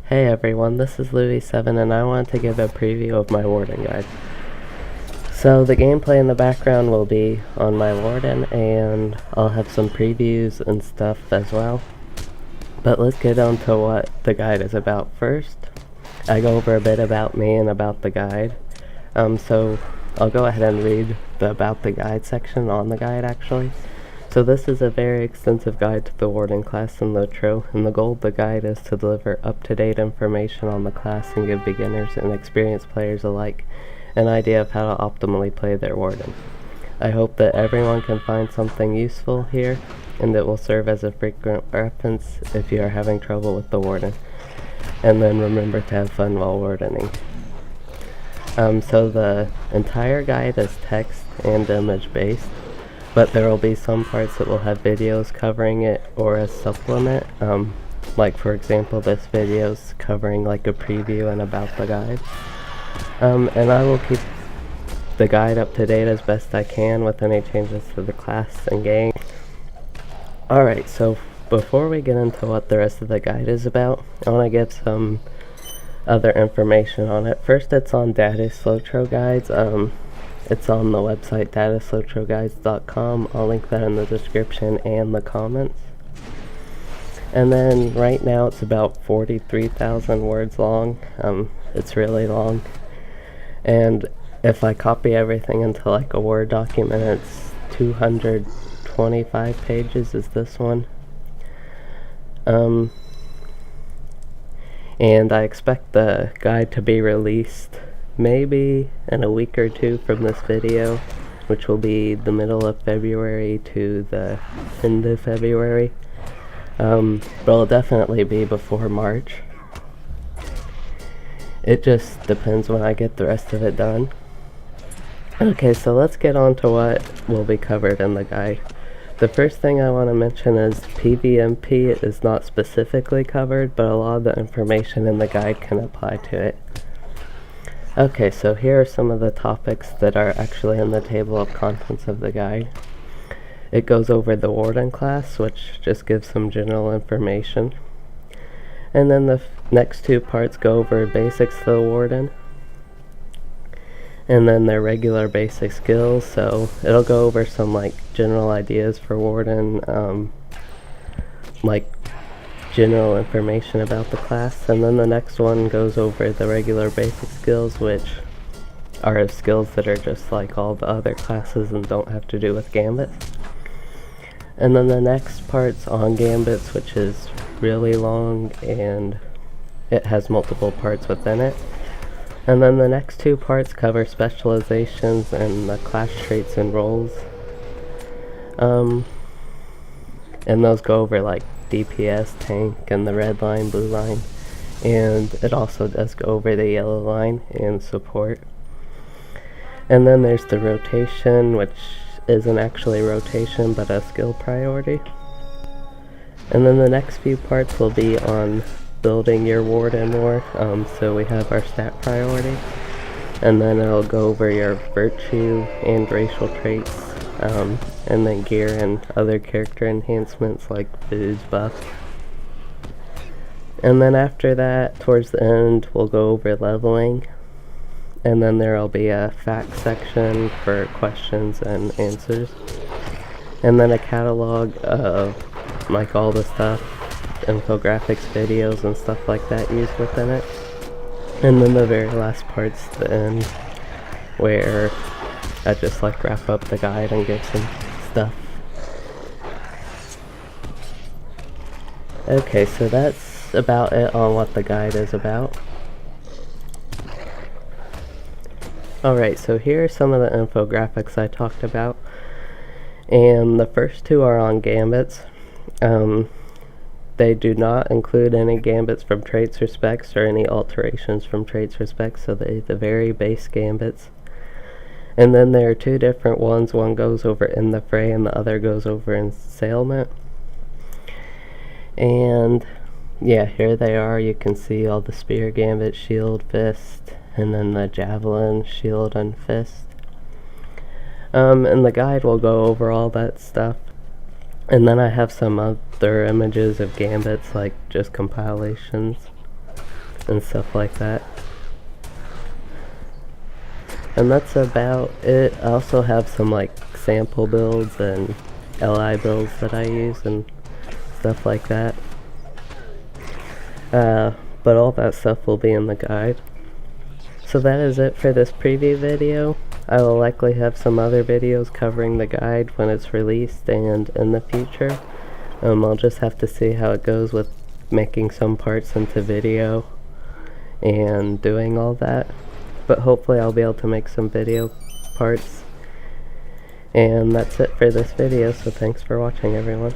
Hey everyone, this is Louis7 and I want to give a preview of my Warden guide. So the gameplay in the background will be on my Warden and I'll have some previews and stuff as well. But let's get on to what the guide is about first. I go over a bit about me and about the guide. So I'll go ahead and read the about the guide section on the guide actually. So this is a very extensive guide to the Warden class in LOTRO, and the goal of the guide is to deliver up-to-date information on the class and give beginners and experienced players alike an idea of how to optimally play their Warden. I hope that everyone can find something useful here, and it will serve as a frequent reference if you are having trouble with the Warden. And then remember to have fun while wardening. So the entire guide is text and image based, but there will be some parts that will have videos covering it or a supplement. Like for example, this video's covering like a preview and about the guide. And I will keep the guide up to date as best I can with any changes to the class and game. Alright, so before we get into what the rest of the guide is about, I want to give some other information on it. First, it's on Daddy's LOTRO guides. It's on the website daddy'slotroguides.com. I'll link that in the description and the comments. And then right now it's about 43,000 words long. It's really long. And if I copy everything into like a Word document, it's 225 pages is this one. And I expect the guide to be released maybe in a week or two from this video, which will be the middle of February to the end of February. But it'll definitely be before March. It just depends when I get the rest of it done. Okay, so let's get on to what will be covered in the guide. The first thing I want to mention is PvMP is not specifically covered, but a lot of the information in the guide can apply to it. Okay, so here are some of the topics that are actually in the table of contents of the guide. It goes over the Warden class, which just gives some general information. And then the next two parts go over basics of the Warden. And then their regular basic skills, so it'll go over some like general ideas for Warden, like general information about the class. And then the next one goes over the regular basic skills, which are skills that are just like all the other classes and don't have to do with Gambits. And then the next part's on Gambits, which is really long and it has multiple parts within it. And then the next two parts cover specializations and the class traits and roles. And those go over like DPS, tank, and the red line, blue line. And it also does go over the yellow line and support. And then there's the rotation, which isn't actually rotation but a skill priority. And then the next few parts will be on building your Warden more. So we have our stat priority, and then it'll go over your virtue and racial traits, and then gear and other character enhancements like booze buff. And then after that, towards the end, we'll go over leveling, and then there'll be a fact section for questions and answers, and then a catalog of like all the stuff, infographics, videos, and stuff like that used within it. And then the very last part's the end, where I just like wrap up the guide and give some stuff. Okay, so that's about it on what the guide is about. Alright, so here are some of the infographics I talked about, and the first two are on Gambits. They do not include any Gambits from traits or specs or any alterations from traits or specs, so the very base Gambits. And then there are two different ones. One goes over in the fray and the other goes over in ensailment. And yeah, here they are. You can see all the spear Gambit, shield, fist, and then the javelin, shield, and fist. And the guide will go over all that stuff. And then I have some other images of Gambits, like just compilations. and stuff like that. And that's about it. I also have some like sample builds and LI builds that I use and stuff like that. But all that stuff will be in the guide. So that is it for this preview video. I will likely have some other videos covering the guide when it's released and in the future. I'll just have to see how it goes with making some parts into video and doing all that. But hopefully I'll be able to make some video parts. And that's it for this video, so thanks for watching, everyone.